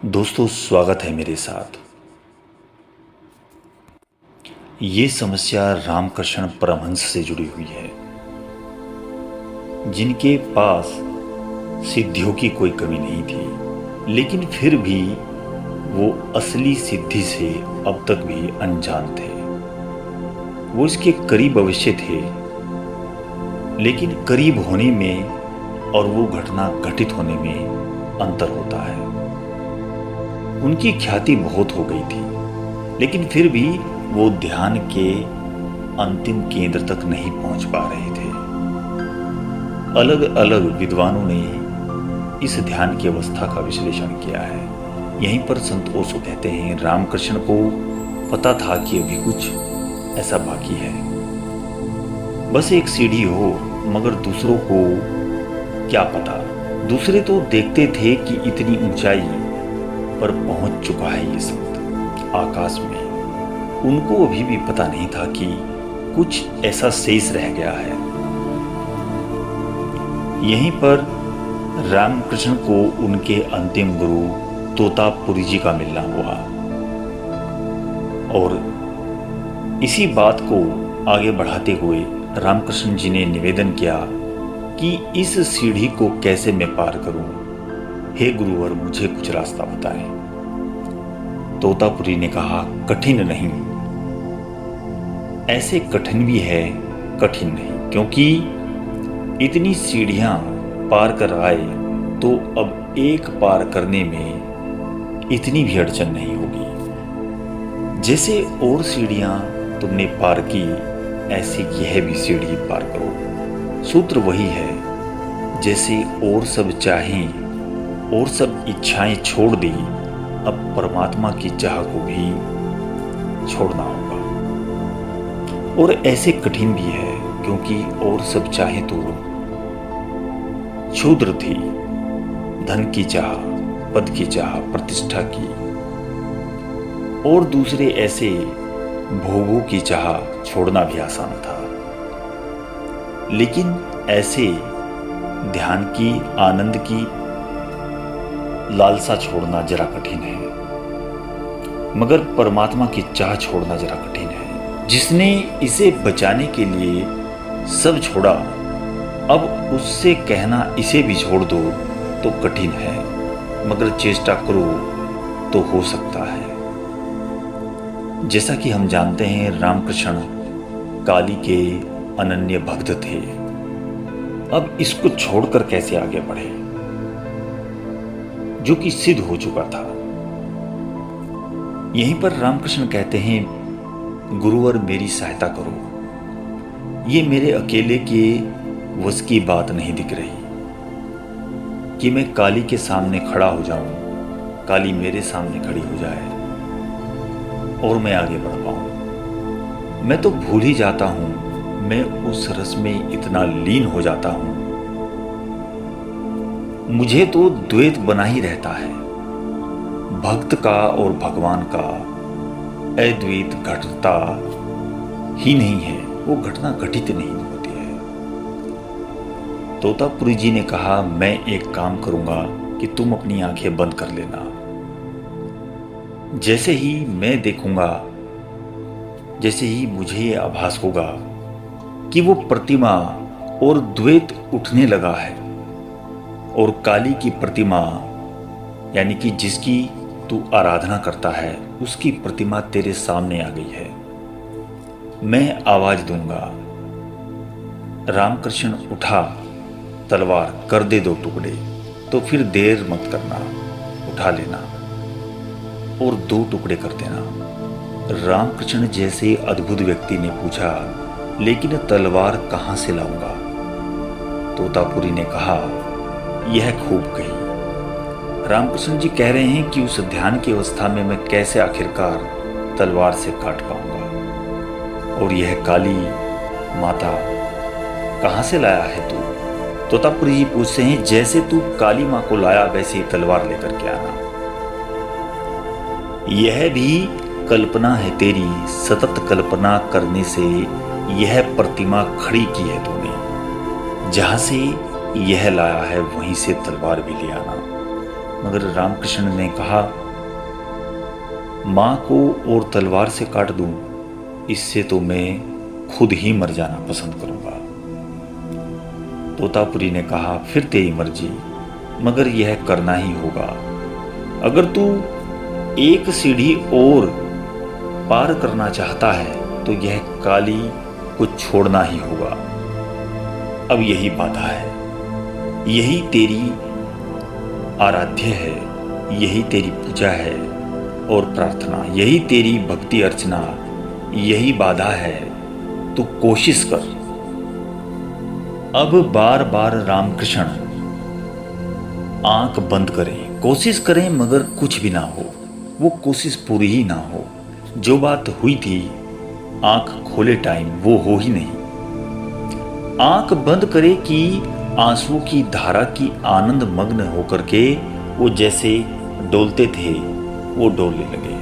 दोस्तों, स्वागत है मेरे साथ। ये समस्या रामकृष्ण परमहंस से जुड़ी हुई है, जिनके पास सिद्धियों की कोई कमी नहीं थी, लेकिन फिर भी वो असली सिद्धि से अब तक भी अनजान थे। वो इसके करीब अवश्य थे, लेकिन करीब होने में और वो घटना घटित होने में अंतर होता है। उनकी ख्याति बहुत हो गई थी, लेकिन फिर भी वो ध्यान के अंतिम केंद्र तक नहीं पहुंच पा रहे थे। अलग अलग विद्वानों ने इस ध्यान की अवस्था का विश्लेषण किया है। यहीं पर संत ओशो कहते हैं, रामकृष्ण को पता था कि अभी कुछ ऐसा बाकी है, बस एक सीढ़ी हो, मगर दूसरों को क्या पता। दूसरे तो देखते थे कि इतनी ऊंचाई पर पहुंच चुका है ये संत आकाश में। उनको अभी भी पता नहीं था कि कुछ ऐसा शेष रह गया है। यहीं पर रामकृष्ण को उनके अंतिम गुरु तोतापुरी जी का मिलना हुआ और इसी बात को आगे बढ़ाते हुए रामकृष्ण जी ने निवेदन किया कि इस सीढ़ी को कैसे मैं पार करूं, हे गुरुवर मुझे कुछ रास्ता बताएं। तोतापुरी ने कहा, कठिन नहीं, ऐसे कठिन भी है कठिन नहीं, क्योंकि इतनी सीढ़ियां पार कर आए तो अब एक पार करने में इतनी भी अड़चन नहीं होगी। जैसे और सीढ़ियां तुमने पार की, ऐसी यह भी सीढ़ी पार करो। सूत्र वही है, जैसे और सब चाहें और सब इच्छाएं छोड़ दी, अब परमात्मा की चाह को भी छोड़ना होगा। और ऐसे कठिन भी है, क्योंकि और सब चाहे तो क्षुद्र थी, धन की चाह, पद की चाह, प्रतिष्ठा की, और दूसरे ऐसे भोगों की चाह छोड़ना भी आसान था। लेकिन ऐसे ध्यान की, आनंद की लालसा छोड़ना जरा कठिन है, मगर परमात्मा की चाह छोड़ना जरा कठिन है। जिसने इसे बचाने के लिए सब छोड़ा, अब उससे कहना इसे भी छोड़ दो तो कठिन है, मगर चेष्टा करो तो हो सकता है। जैसा कि हम जानते हैं, रामकृष्ण काली के अनन्य भक्त थे। अब इसको छोड़कर कैसे आगे बढ़े, जो कि सिद्ध हो चुका था। यहीं पर रामकृष्ण कहते हैं, गुरुवर मेरी सहायता करो। ये मेरे अकेले के वश की बात नहीं दिख रही कि मैं काली के सामने खड़ा हो जाऊं, काली मेरे सामने खड़ी हो जाए और मैं आगे बढ़ पाऊं। मैं तो भूल ही जाता हूं, मैं उस रस में इतना लीन हो जाता हूं, मुझे तो द्वैत बना ही रहता है। भक्त का और भगवान का अद्वैत घटता ही नहीं है, वो घटना घटित नहीं होती है। तोतापुरी जी ने कहा, मैं एक काम करूंगा कि तुम अपनी आंखें बंद कर लेना। जैसे ही मैं देखूंगा, जैसे ही मुझे ये आभास होगा कि वो प्रतिमा और द्वैत उठने लगा है और काली की प्रतिमा, यानी कि जिसकी तू आराधना करता है, उसकी प्रतिमा तेरे सामने आ गई है, मैं आवाज दूंगा, रामकृष्ण उठा, तलवार कर दे 2 टुकड़े, तो फिर देर मत करना, उठा लेना और 2 टुकड़े कर देना। रामकृष्ण जैसे अद्भुत व्यक्ति ने पूछा, लेकिन तलवार कहां से लाऊंगा? तोतापुरी ने कहा, यह खूब कही। रामकृष्ण जी कह रहे हैं कि उस ध्यान की अवस्था में मैं कैसे आखिरकार तलवार से काट पाऊंगा, और यह काली माता कहां से लाया है तू? तोतापुरी जी पूछते हैं, जैसे तू काली मां को लाया वैसे ही तलवार लेकर के आना। यह भी कल्पना है तेरी, सतत कल्पना करने से यह प्रतिमा खड़ी की है तूने, जहां से यह लाया है वहीं से तलवार भी ले आना। मगर रामकृष्ण ने कहा, मां को और तलवार से काट दूं, इससे तो मैं खुद ही मर जाना पसंद करूंगा। तोतापुरी ने कहा, फिर तेरी मर्जी, मगर यह करना ही होगा। अगर तू एक सीढ़ी और पार करना चाहता है तो यह काली को छोड़ना ही होगा। अब यही बाधा है, यही तेरी आराध्य है, यही तेरी पूजा है और प्रार्थना, यही तेरी भक्ति अर्चना, यही बाधा है। तू कोशिश कर। अब बार बार रामकृष्ण आंख बंद करें, कोशिश करें, मगर कुछ भी ना हो, वो कोशिश पूरी ही ना हो। जो बात हुई थी आंख खोले टाइम वो हो ही नहीं। आंख बंद करे कि आंसुओं की धारा की आनंद मग्न होकर के वो जैसे डोलते थे वो डोलने लगे।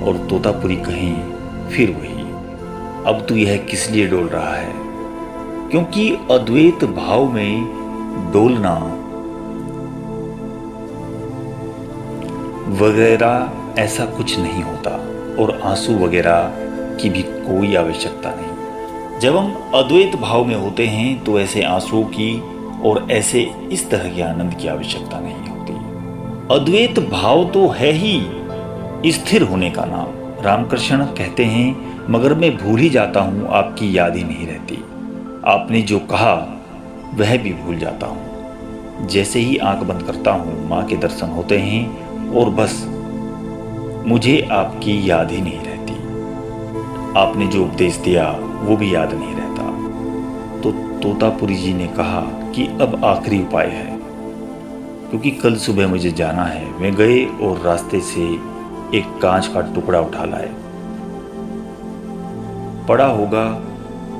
और तोतापुरी कहें, फिर वही, अब तू यह किस लिए डोल रहा है? क्योंकि अद्वैत भाव में डोलना वगैरह ऐसा कुछ नहीं होता और आंसू वगैरह की भी कोई आवश्यकता नहीं। जब हम अद्वैत भाव में होते हैं तो ऐसे आंसुओं की और ऐसे इस तरह के आनंद की आवश्यकता नहीं होती। अद्वैत भाव तो है ही स्थिर होने का नाम। रामकृष्ण कहते हैं, मगर मैं भूल ही जाता हूं, आपकी याद ही नहीं रहती। आपने जो कहा वह भी भूल जाता हूं। जैसे ही आंख बंद करता हूं मां के दर्शन होते हैं और बस मुझे आपकी याद ही नहीं रहती। आपने जो उपदेश दिया वो भी याद नहीं रहता। तो तोतापुरी जी ने कहा कि अब आखिरी उपाय है, क्योंकि कल सुबह मुझे जाना है। वे गए और रास्ते से एक कांच का टुकड़ा उठा लाए। पड़ा होगा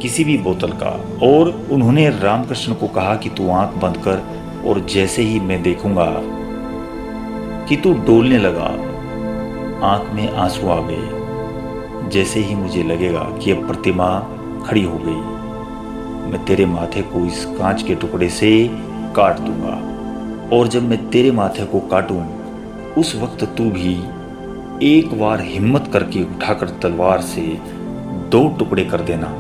किसी भी बोतल का, और उन्होंने रामकृष्ण को कहा कि तू आंख बंद कर, और जैसे ही मैं देखूंगा कि तू डोलने लगा, आंख में आंसू आ गए। जैसे ही मुझे लगेगा कि अब प्रतिमा खड़ी हो गई, मैं तेरे माथे को इस कांच के टुकड़े से काट दूंगा। और जब मैं तेरे माथे को काटूं उस वक्त तू भी एक बार हिम्मत करके उठाकर तलवार से 2 टुकड़े कर देना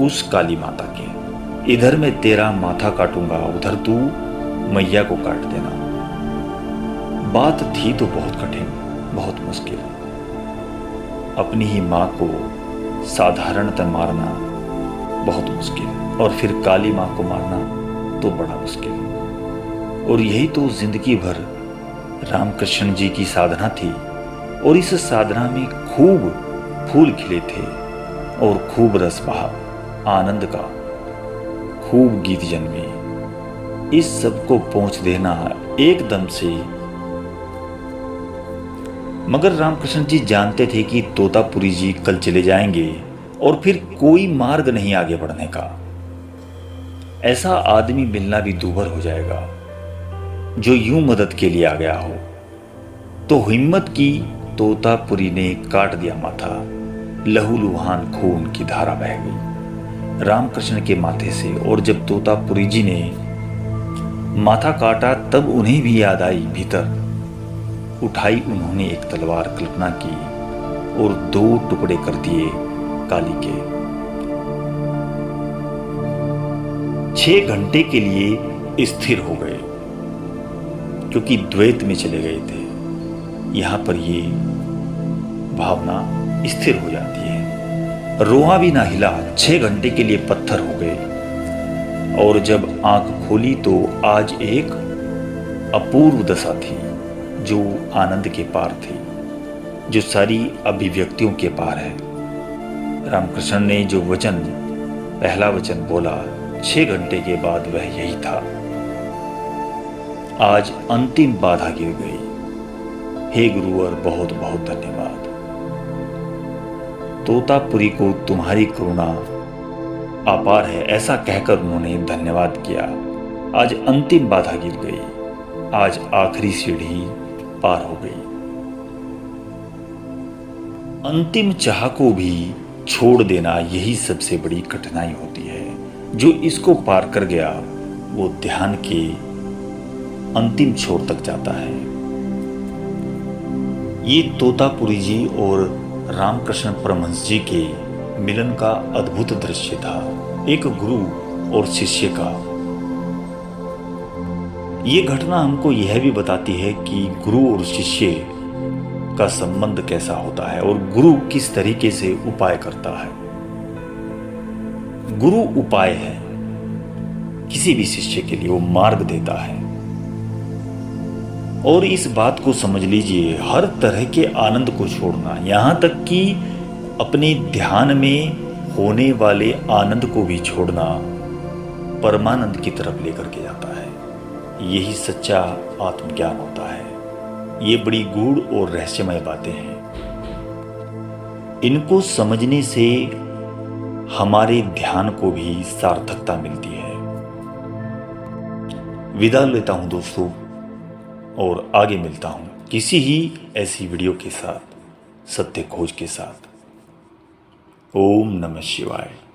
उस काली माता के। इधर मैं तेरा माथा काटूंगा, उधर तू मैया को काट देना। बात थी तो बहुत कठिन, बहुत मुश्किल। अपनी ही मां को साधारणतः मारना बहुत मुश्किल, और फिर काली मां को मारना तो बड़ा मुश्किल। और यही तो जिंदगी भर रामकृष्ण जी की साधना थी। और इस साधना में खूब फूल खिले थे और खूब रस बहा आनंद का, खूब गीत जन्मे। इस सब को पहुंच देना एकदम से। मगर रामकृष्ण जी जानते थे कि तोतापुरी जी कल चले जाएंगे और फिर कोई मार्ग नहीं आगे बढ़ने का। ऐसा आदमी मिलना भी दूभर हो जाएगा जो यूं मदद के लिए आ गया हो। तो हिम्मत की तोतापुरी ने काट दिया माथा। लहूलुहान खून की धारा बह गई रामकृष्ण के माथे से। और जब तोतापुरी जी ने माथा काटा तब उन्हें भी याद आई। भीतर उठाई उन्होंने एक तलवार, कल्पना की और 2 टुकड़े कर दिए काली के। 6 घंटे के लिए स्थिर हो गए, क्योंकि द्वैत में चले गए थे। यहां पर ये भावना स्थिर हो जाती है। रोआ भी ना हिला, 6 घंटे के लिए पत्थर हो गए। और जब आंख खोली तो आज एक अपूर्व दशा थी जो आनंद के पार थी, जो सारी अभिव्यक्तियों के पार है। रामकृष्ण ने जो वचन, पहला वचन बोला 6 घंटे के बाद, वह यही था। आज अंतिम बाधा गिर गई। हे गुरुवर, बहुत बहुत धन्यवाद। तोतापुरी को तुम्हारी करुणा अपार है, ऐसा कहकर उन्होंने धन्यवाद किया। आज अंतिम बाधा गिर गई, आज आखिरी सीढ़ी पार हो गई। अंतिम चाह को भी छोड़ देना यही सबसे बड़ी कठिनाई होती है। जो इसको पार कर गया वो ध्यान के अंतिम छोर तक जाता है। ये तोतापुरी जी और रामकृष्ण परमहंस जी के मिलन का अद्भुत दृश्य था, एक गुरु और शिष्य का। ये घटना हमको यह भी बताती है कि गुरु और शिष्य का संबंध कैसा होता है और गुरु किस तरीके से उपाय करता है। गुरु उपाय है, किसी भी शिष्य के लिए वो मार्ग देता है। और इस बात को समझ लीजिए, हर तरह के आनंद को छोड़ना, यहां तक कि अपने ध्यान में होने वाले आनंद को भी छोड़ना, परमानंद की तरफ लेकर के जाता है। यही सच्चा आत्मज्ञान होता है। ये बड़ी गूढ़ और रहस्यमय बातें हैं। इनको समझने से हमारे ध्यान को भी सार्थकता मिलती है। विदा लेता हूं दोस्तों, और आगे मिलता हूं किसी ही ऐसी वीडियो के साथ, सत्य खोज के साथ। ओम नमः शिवाय।